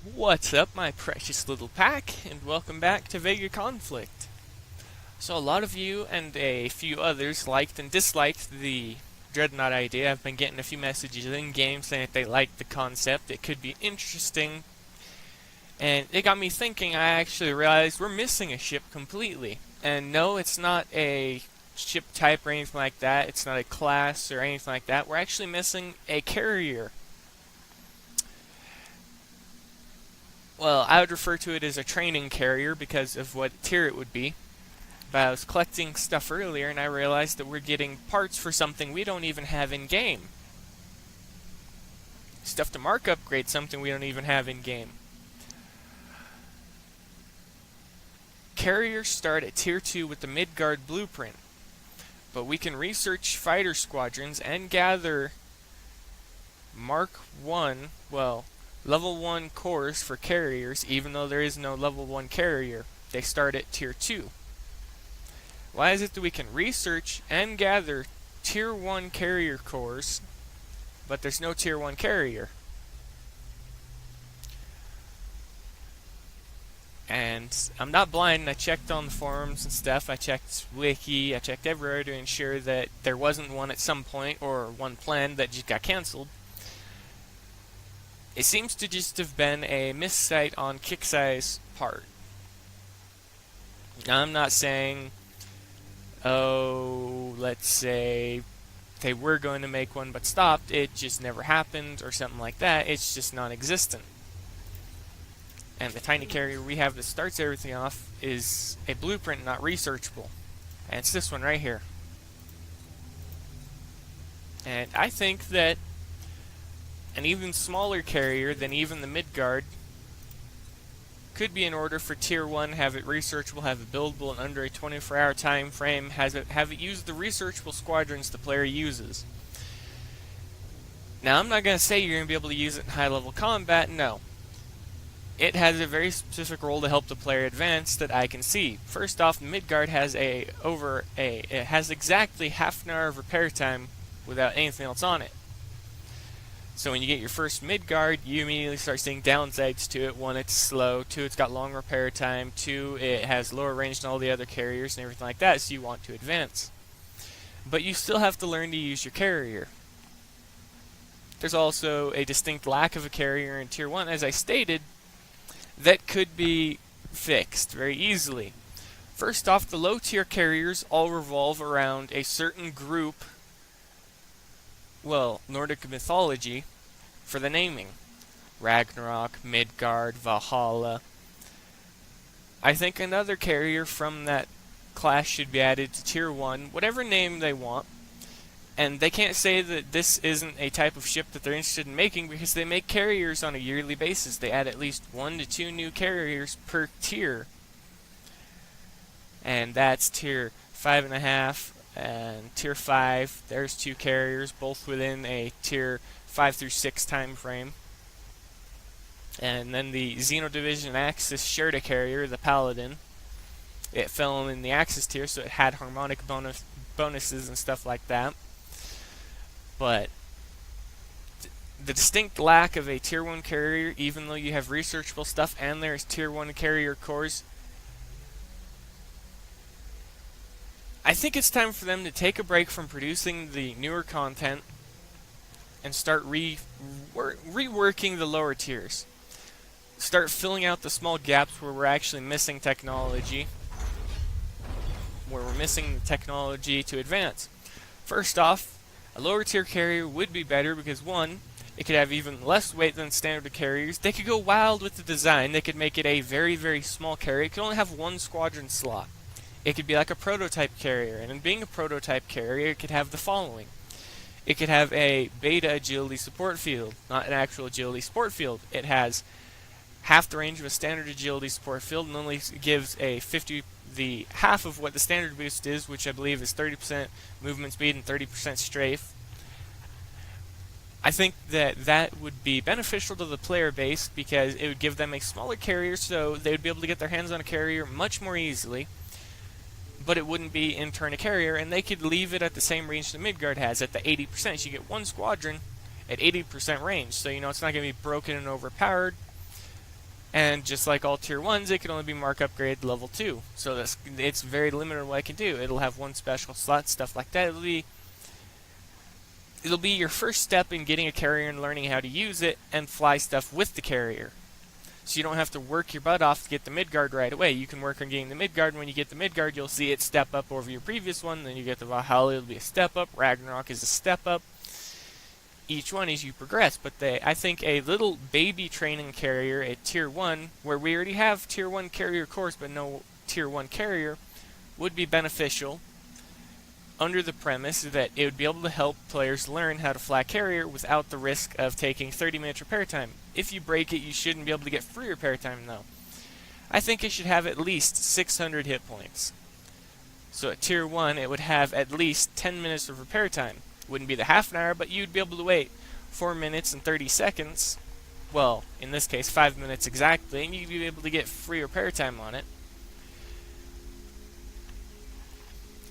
What's up, my precious little pack, and welcome back to VEGA Conflict. So a lot of you and a few others liked and disliked the Dreadnought idea. I've been getting a few messages in-game saying that they liked the concept. It could be interesting, and it got me thinking. I actually realized we're missing a ship completely. And no, it's not a ship type or anything like that. It's not a class or anything like that. We're actually missing a carrier. Well, I would refer to it as a training carrier because of what tier it would be. But I was collecting stuff earlier and I realized that we're getting parts for something we don't even have in game. Stuff to mark upgrade something we don't even have in game. Carriers start at tier 2 with the Midgard blueprint. But we can research fighter squadrons and gather Mark 1, level 1 cores for carriers, even though there is no level 1 carrier. They start at tier 2. Why is it that we can research and gather tier 1 carrier cores, but there's no tier 1 carrier? And I'm not blind, I checked on the forums and stuff, I checked Wiki, I checked everywhere to ensure that there wasn't one at some point, or one planned that just got cancelled. It seems to just have been a missight on Kixai's part. Now, I'm not saying, let's say they were going to make one but stopped, it just never happened or something like that. It's just non-existent. And the tiny carrier we have that starts everything off is a blueprint, not researchable. And it's this one right here. And I think that an even smaller carrier than even the Midgard could be in order for tier 1, have it researchable, have it buildable in under a 24-hour time frame, have it use the researchable squadrons the player uses. Now, I'm not going to say you're going to be able to use it in high-level combat, no. It has a very specific role to help the player advance that I can see. First off, the Midgard has it has exactly half an hour of repair time without anything else on it. So when you get your first Midgard, you immediately start seeing downsides to it. 1, it's slow. 2, it's got long repair time. 2, it has lower range than all the other carriers and everything like that, so you want to advance. But you still have to learn to use your carrier. There's also a distinct lack of a carrier in Tier 1, as I stated, that could be fixed very easily. First off, the low-tier carriers all revolve around a certain group, Nordic mythology, for the naming. Ragnarok, Midgard, Valhalla. I think another carrier from that class should be added to Tier 1, whatever name they want. And they can't say that this isn't a type of ship that they're interested in making because they make carriers on a yearly basis. They add at least 1 to 2 new carriers per tier. And that's Tier 5.5 and Tier 5. There's 2 carriers, both within a Tier 5 through 6 time frame. And then the Xeno Division Axis shared a carrier, the Paladin. It fell in the Axis tier, so it had harmonic bonuses and stuff like that. But the distinct lack of a Tier 1 carrier, even though you have researchable stuff and there's Tier 1 carrier cores, I think it's time for them to take a break from producing the newer content and start reworking the lower tiers. Start filling out the small gaps where we're actually missing technology, where we're missing the technology to advance. First off, a lower tier carrier would be better because 1, it could have even less weight than standard carriers. They could go wild with the design. They could make it a very, very small carrier. It could only have 1 squadron slot. It could be like a prototype carrier, and in being a prototype carrier, it could have the following. It could have a beta agility support field, not an actual agility support field. It has half the range of a standard agility support field and only gives the half of what the standard boost is, which I believe is 30% movement speed and 30% strafe. I think that would be beneficial to the player base because it would give them a smaller carrier, so they would be able to get their hands on a carrier much more easily. But it wouldn't be in turn a carrier, and they could leave it at the same range the Midgard has, at the 80%. So you get 1 squadron at 80% range, so it's not going to be broken and overpowered. And just like all tier 1s, it can only be mark upgrade level 2. So it's very limited what it can do. It'll have one special slot, stuff like that. It'll be your first step in getting a carrier and learning how to use it and fly stuff with the carrier. So you don't have to work your butt off to get the Midgard right away. You can work on getting the Midgard, and when you get the Midgard, you'll see it step up over your previous one. Then you get the Valhalla, it'll be a step up. Ragnarok is a step up. Each one as you progress, but I think a little baby training carrier at tier 1, where we already have tier 1 carrier cores but no tier 1 carrier, would be beneficial under the premise that it would be able to help players learn how to fly carrier without the risk of taking 30-minute repair time. If you break it, you shouldn't be able to get free repair time though. I think it should have at least 600 hit points. So at tier 1 it would have at least 10 minutes of repair time. Wouldn't be the half an hour, but you'd be able to wait 4 minutes and 30 seconds. Well, in this case, 5 minutes exactly, and you'd be able to get free repair time on it.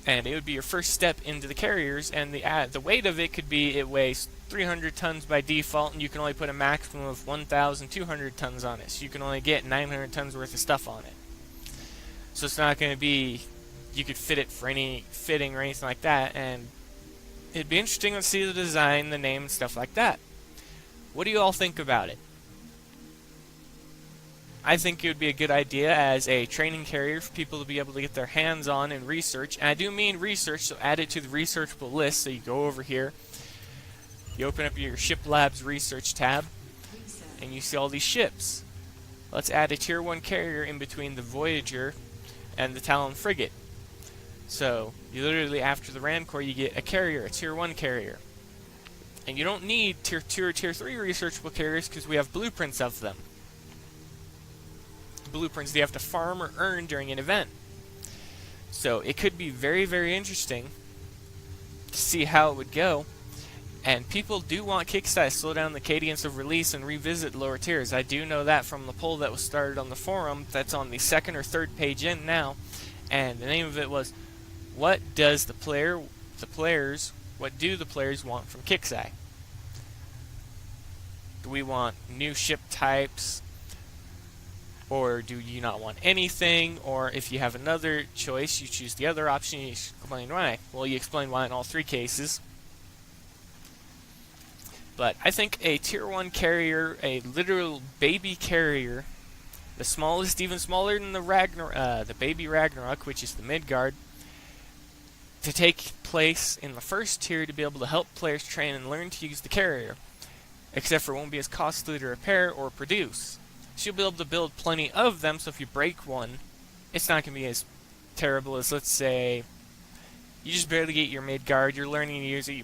And it would be your first step into the carriers, and the weight of it could be, it weighs 300 tons by default, and you can only put a maximum of 1,200 tons on it. So you can only get 900 tons worth of stuff on it. So it's not going to be, you could fit it for any fitting or anything like that, and it'd be interesting to see the design, the name, and stuff like that. What do you all think about it? I think it would be a good idea as a training carrier for people to be able to get their hands on and research. And I do mean research, so add it to the researchable list. So you go over here, you open up your Ship Labs research tab, and you see all these ships. Let's add a tier 1 carrier in between the Voyager and the Talon frigate. So, you literally, after the Rancor, you get a carrier, a tier 1 carrier. And you don't need tier 2 or tier 3 researchable carriers because we have blueprints of them. Blueprints you have to farm or earn during an event. So, it could be very, very interesting to see how it would go. And people do want Kickstarter to slow down the cadence of release and revisit lower tiers. I do know that from the poll that was started on the forum that's on the second or third page in now. And the name of it was, what do the players want from Kickstarter? Do we want new ship types? Or do you not want anything? Or if you have another choice, you choose the other option, you explain why. Well, you explain why in all 3 cases. But I think a tier 1 carrier, a literal baby carrier, the smallest, even smaller than the baby Ragnarok, which is the Midgard, to take place in the first tier to be able to help players train and learn to use the carrier. Except for it won't be as costly to repair or produce. So you'll be able to build plenty of them, so if you break one, it's not going to be as terrible as, let's say, you just barely get your Midgard, you're learning to use it, you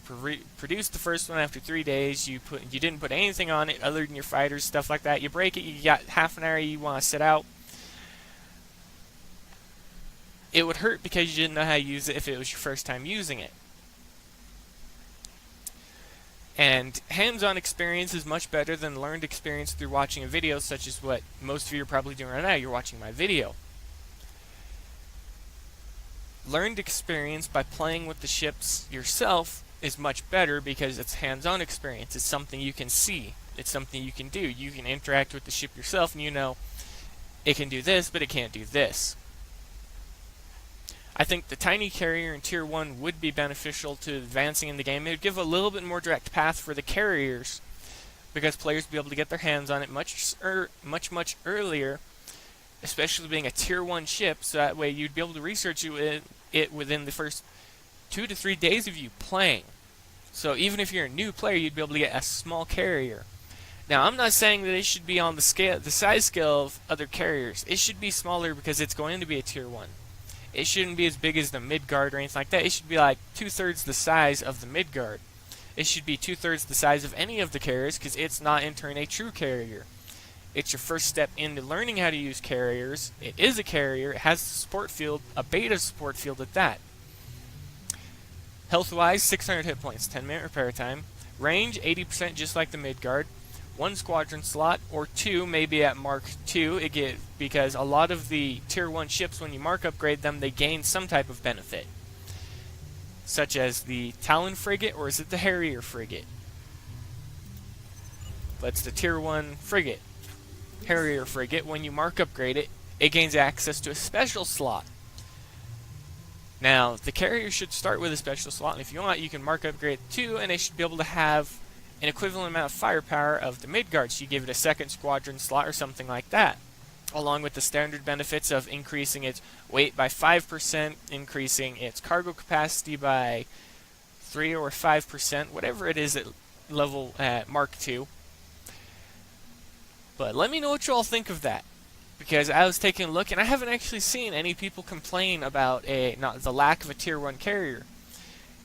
produce the first one after 3 days, you didn't put anything on it other than your fighters, stuff like that, you break it, you got half an hour you want to sit out. It would hurt because you didn't know how to use it if it was your first time using it. And hands-on experience is much better than learned experience through watching a video, such as what most of you are probably doing right now. You're watching my video. Learned experience by playing with the ships yourself is much better because it's hands-on experience. It's something you can see. It's something you can do. You can interact with the ship yourself and you know it can do this, but it can't do this. I think the tiny carrier in Tier 1 would be beneficial to advancing in the game. It would give a little bit more direct path for the carriers because players would be able to get their hands on it much earlier, especially being a Tier 1 ship, so that way you'd be able to research it within the first 2 to 3 days of you playing. So even if you're a new player, you'd be able to get a small carrier. Now, I'm not saying that it should be on the size scale of other carriers. It should be smaller because it's going to be a Tier 1. It shouldn't be as big as the Midgard or anything like that. It should be like 2/3 the size of the Midgard. It should be 2/3 the size of any of the carriers because it's not in turn a true carrier. It's your first step into learning how to use carriers. It is a carrier. It has a support field, a beta support field at that. Health-wise, 600 hit points, 10-minute repair time. Range, 80% just like the Midgard. 1 squadron slot, or 2 maybe at Mark 2, because a lot of the Tier 1 ships, when you Mark upgrade them, they gain some type of benefit. Such as the Talon frigate, or is it the Harrier frigate? But it's the Tier 1 frigate. carrier frigate, when you mark upgrade it, it gains access to a special slot. Now, the carrier should start with a special slot, and if you want, you can mark upgrade it too, and it should be able to have an equivalent amount of firepower of the Midgard, so you give it a second squadron slot or something like that, along with the standard benefits of increasing its weight by 5%, increasing its cargo capacity by 3 or 5%, whatever it is at level Mark II. But let me know what you all think of that, because I was taking a look and I haven't actually seen any people complain about the lack of a Tier 1 carrier.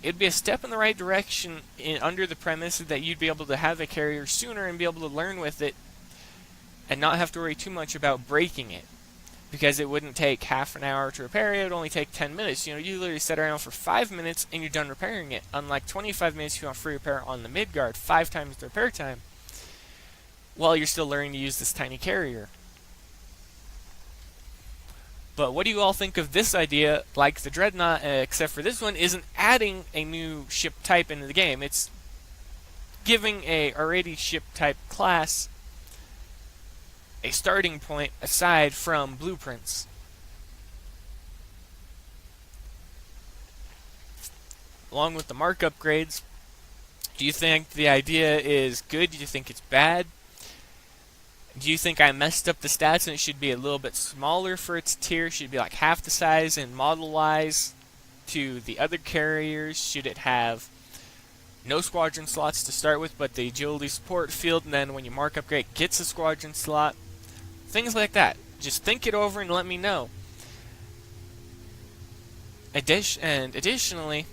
It'd be a step in the right direction under the premise that you'd be able to have a carrier sooner and be able to learn with it and not have to worry too much about breaking it, because it wouldn't take half an hour to repair it. It would only take 10 minutes. You literally sit around for 5 minutes and you're done repairing it, unlike 25 minutes if you want free repair on the Midgard, 5 times the repair time, while you're still learning to use this tiny carrier. But what do you all think of this idea? Like the Dreadnought, except for this one, isn't adding a new ship type into the game. It's giving a already ship type class a starting point aside from blueprints. Along with the mark upgrades, do you think the idea is good? Do you think it's bad? Do you think I messed up the stats and it should be a little bit smaller for its tier? Should it be like half the size and model-wise to the other carriers? Should it have no squadron slots to start with, but the agility support field, and then when you mark upgrade, it gets a squadron slot? Things like that. Just think it over and let me know. Additionally,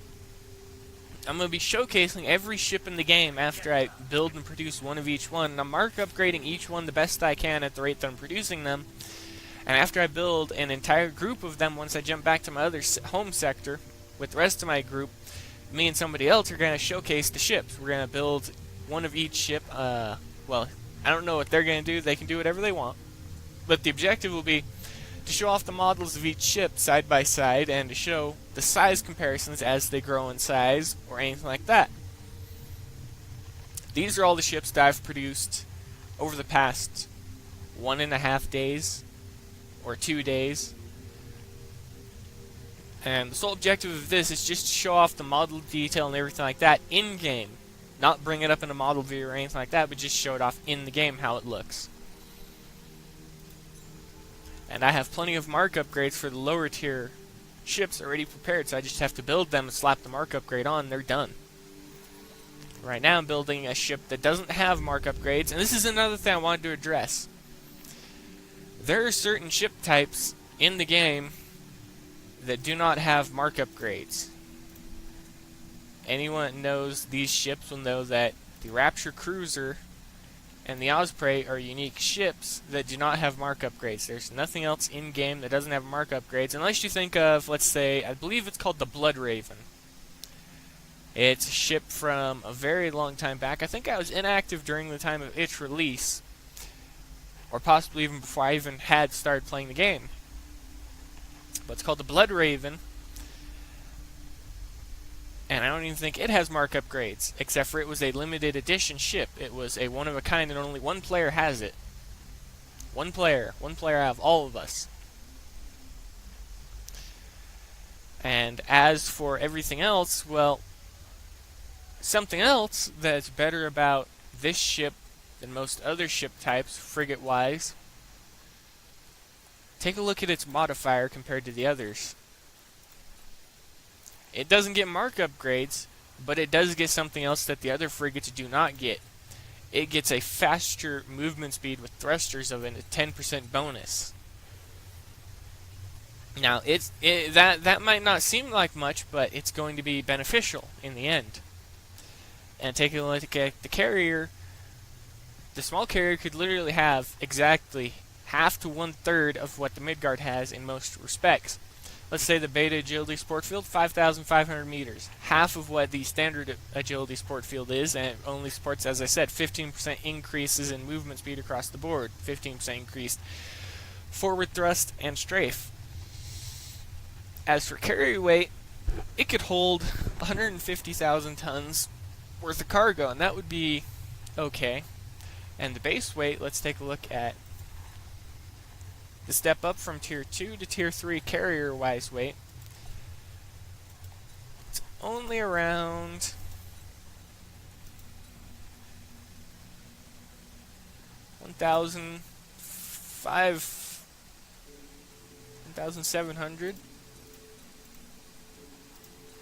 I'm going to be showcasing every ship in the game after I build and produce one of each one. And I'm mark upgrading each one the best I can at the rate that I'm producing them. And after I build an entire group of them, once I jump back to my other home sector with the rest of my group, me and somebody else are going to showcase the ships. We're going to build one of each ship. Well, I don't know what they're going to do. They can do whatever they want. But the objective will be to show off the models of each ship side by side and to show the size comparisons as they grow in size or anything like that. These are all the ships that I've produced over the past 1.5 days or 2 days. And the sole objective of this is just to show off the model detail and everything like that in-game. Not bring it up in a model view or anything like that, but just show it off in the game how it looks. And I have plenty of mark upgrades for the lower tier ships already prepared, so I just have to build them and slap the mark upgrade on, and they're done. Right now I'm building a ship that doesn't have mark upgrades, and this is another thing I wanted to address. There are certain ship types in the game that do not have mark upgrades. Anyone that knows these ships will know that the Rapture Cruiser and the Osprey are unique ships that do not have mark upgrades. There's nothing else in-game that doesn't have mark upgrades, unless you think of, let's say, I believe it's called the Blood Raven. It's a ship from a very long time back. I think I was inactive during the time of its release, or possibly even before I even had started playing the game. But it's called the Blood Raven, and I don't even think it has mark upgrades, except for it was a limited edition ship. It was a one of a kind, and only one player has it. One player out of all of us. And as for everything else, well, something else that's better about this ship than most other ship types, frigate-wise, take a look at its modifier compared to the others. It doesn't get mark upgrades, but it does get something else that the other frigates do not get. It gets a faster movement speed with thrusters of a 10% bonus. Now, that might not seem like much, but it's going to be beneficial in the end. And taking a look at the carrier, the small carrier could literally have exactly half to 1/3 of what the Midgard has in most respects. Let's say the beta agility sport field, 5,500 meters. Half of what the standard agility sport field is, and it only supports, as I said, 15% increases in movement speed across the board, 15% increased forward thrust and strafe. As for carry weight, it could hold 150,000 tons worth of cargo, and that would be okay. And the base weight, let's take a look at The step up from Tier 2 to Tier 3 carrier-wise weight, it's only around 1,700.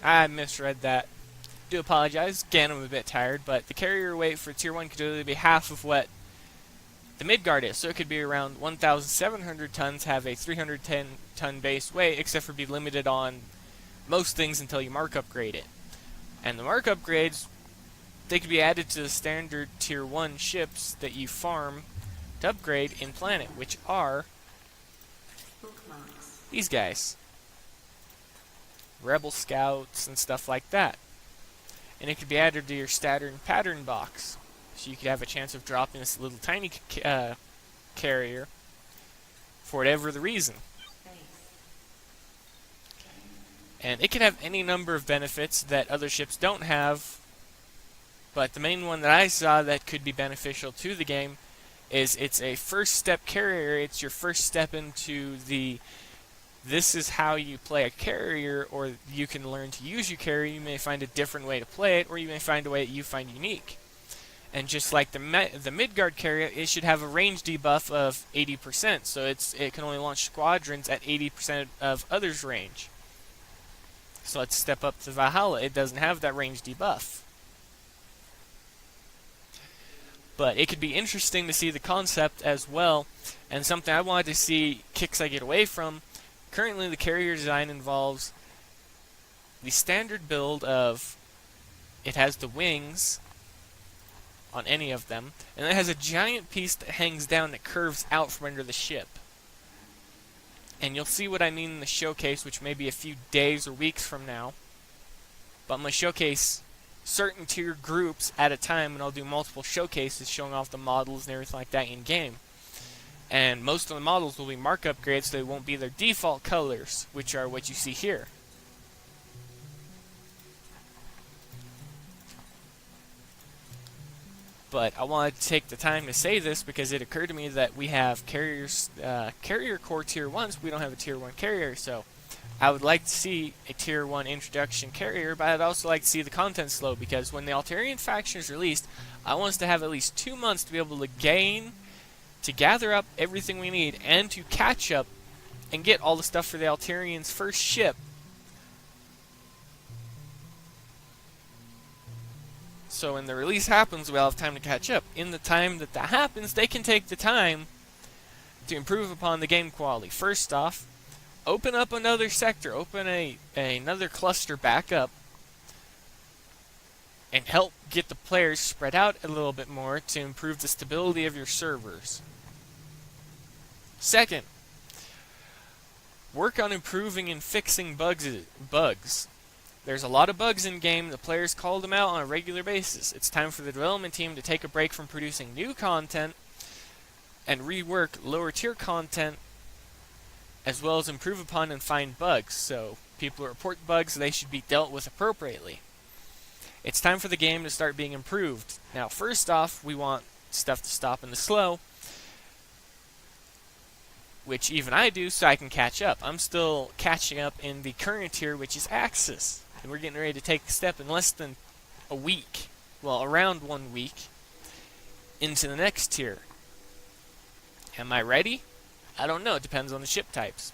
I misread that. Do apologize. Again, I'm a bit tired, but the carrier weight for Tier 1 could only be half of what the Midgard is. So it could be around 1,700 tons, have a 310-ton base weight, except for be limited on most things until you mark upgrade it. And the mark upgrades, they could be added to the standard Tier 1 ships that you farm to upgrade in Planet, which are these guys. Rebel Scouts and stuff like that. And it could be added to your Saturn pattern box. So you could have a chance of dropping this little tiny carrier for whatever the reason. And it can have any number of benefits that other ships don't have, but the main one that I saw that could be beneficial to the game is it's a first step carrier. It's your first step into the this is how you play a carrier, or you can learn to use your carrier. You may find a different way to play it, or you may find a way that you find unique. And just like the Midgard carrier, it should have a range debuff of 80%, so it can only launch squadrons at 80% of others' range. So let's step up to Valhalla. It doesn't have that range debuff. But it could be interesting to see the concept as well, and something I wanted to see Kixeye get away from. Currently, the carrier design involves the standard build of it has the wings on any of them, and it has a giant piece that hangs down that curves out from under the ship. And you'll see what I mean in the showcase, which may be a few days or weeks from now. But I'm going to showcase certain tier groups at a time, and I'll do multiple showcases showing off the models and everything like that in-game. And most of the models will be mark upgrades, so they won't be their default colors, which are what you see here. But I wanted to take the time to say this because it occurred to me that we have carriers, carrier core Tier 1s. We don't have a Tier 1 carrier, so I would like to see a Tier 1 introduction carrier, but I'd also like to see the content slow, because when the Altarian faction is released, I want us to have at least 2 months to be able to gather up everything we need, and to catch up and get all the stuff for the Altarian's first ship. So when the release happens, we'll have time to catch up. In the time that happens, they can take the time to improve upon the game quality. First off, open up another sector, open another cluster back up, and help get the players spread out a little bit more to improve the stability of your servers. Second, work on improving and fixing bugs. There's a lot of bugs in game. The players call them out on a regular basis. It's time for the development team to take a break from producing new content and rework lower tier content, as well as improve upon and find bugs. So people who report bugs, they should be dealt with appropriately. It's time for the game to start being improved. Now, first off, we want stuff to stop in the slow, which even I do, so I can catch up. I'm still catching up in the current tier, which is Axis, and we're getting ready to take a step in less than a week, well, around 1 week, into the next tier. Am I ready? I don't know. It depends on the ship types.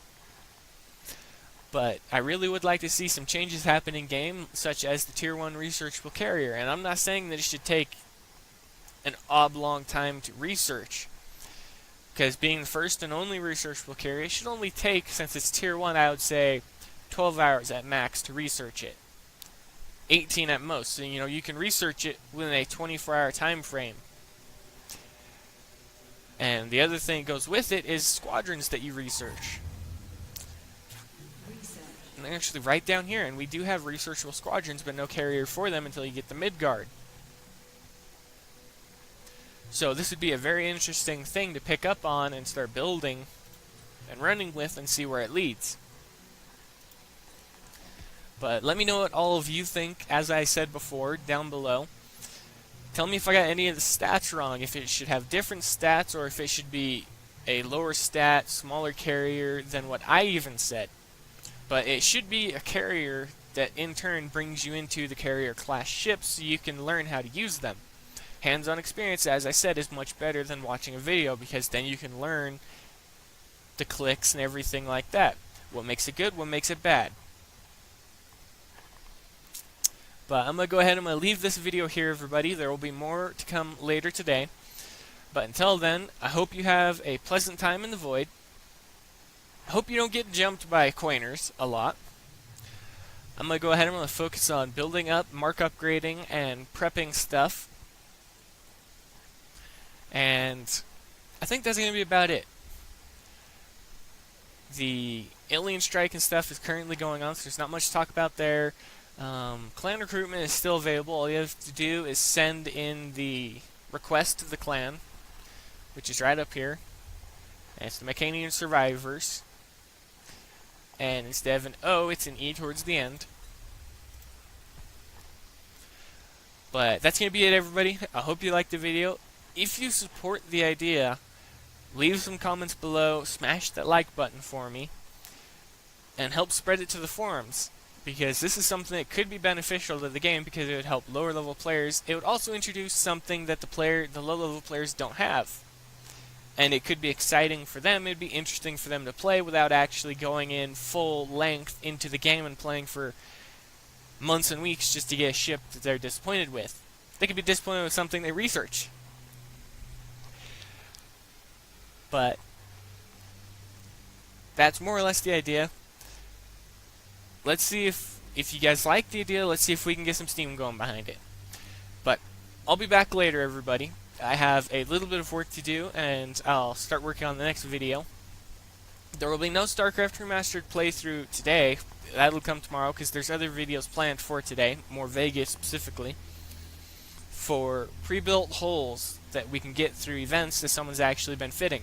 But I really would like to see some changes happen in game, such as the Tier 1 researchable carrier. And I'm not saying that it should take an oblong time to research, because being the first and only researchable carrier, it should only take, since it's Tier 1, I would say 12 hours at max to research it. 18 at most. So, you can research it within a 24-hour time frame. And the other thing that goes with it is squadrons that you research. And they're actually right down here, and we do have researchable squadrons, but no carrier for them until you get the Midgard. So this would be a very interesting thing to pick up on and start building and running with and see where it leads. But let me know what all of you think, as I said before, down below. Tell me if I got any of the stats wrong, if it should have different stats, or if it should be a lower stat, smaller carrier than what I even said. But it should be a carrier that in turn brings you into the carrier class ships so you can learn how to use them. Hands-on experience, as I said, is much better than watching a video, because then you can learn the clicks and everything like that. What makes it good, what makes it bad. But I'm going to go ahead and I'm going to leave this video here, everybody. There will be more to come later today. But until then, I hope you have a pleasant time in the void. I hope you don't get jumped by coiners a lot. I'm going to go ahead and I'm going to focus on building up, mark upgrading, and prepping stuff. And I think that's going to be about it. The alien strike and stuff is currently going on, so there's not much to talk about there. Clan recruitment is still available. All you have to do is send in the request to the clan, which is right up here. And it's the Mechanian Survivors. And instead of an O, it's an E towards the end. But that's going to be it, everybody. I hope you liked the video. If you support the idea, leave some comments below, smash that like button for me, and help spread it to the forums, because this is something that could be beneficial to the game because it would help lower level players. It would also introduce something that the low level players don't have, and it could be exciting for them. It'd be interesting for them to play without actually going in full length into the game and playing for months and weeks just to get a ship that they're disappointed with. They could be disappointed with something they research. But that's more or less the idea. Let's see if you guys like the idea. Let's see if we can get some steam going behind it. But I'll be back later, everybody. I have a little bit of work to do, and I'll start working on the next video. There will be no StarCraft Remastered playthrough today. That'll come tomorrow, because there's other videos planned for today, more VEGA specifically, for pre-built holes that we can get through events that someone's actually been fitting.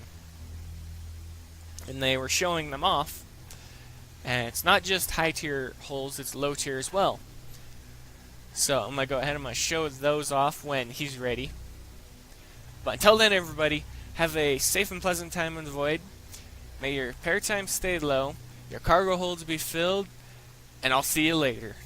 And they were showing them off. And it's not just high tier holes, it's low tier as well. So I'm going to go ahead and I'm going to show those off when he's ready. But until then, everybody, have a safe and pleasant time in the void. May your repair time stay low, your cargo holds be filled, and I'll see you later.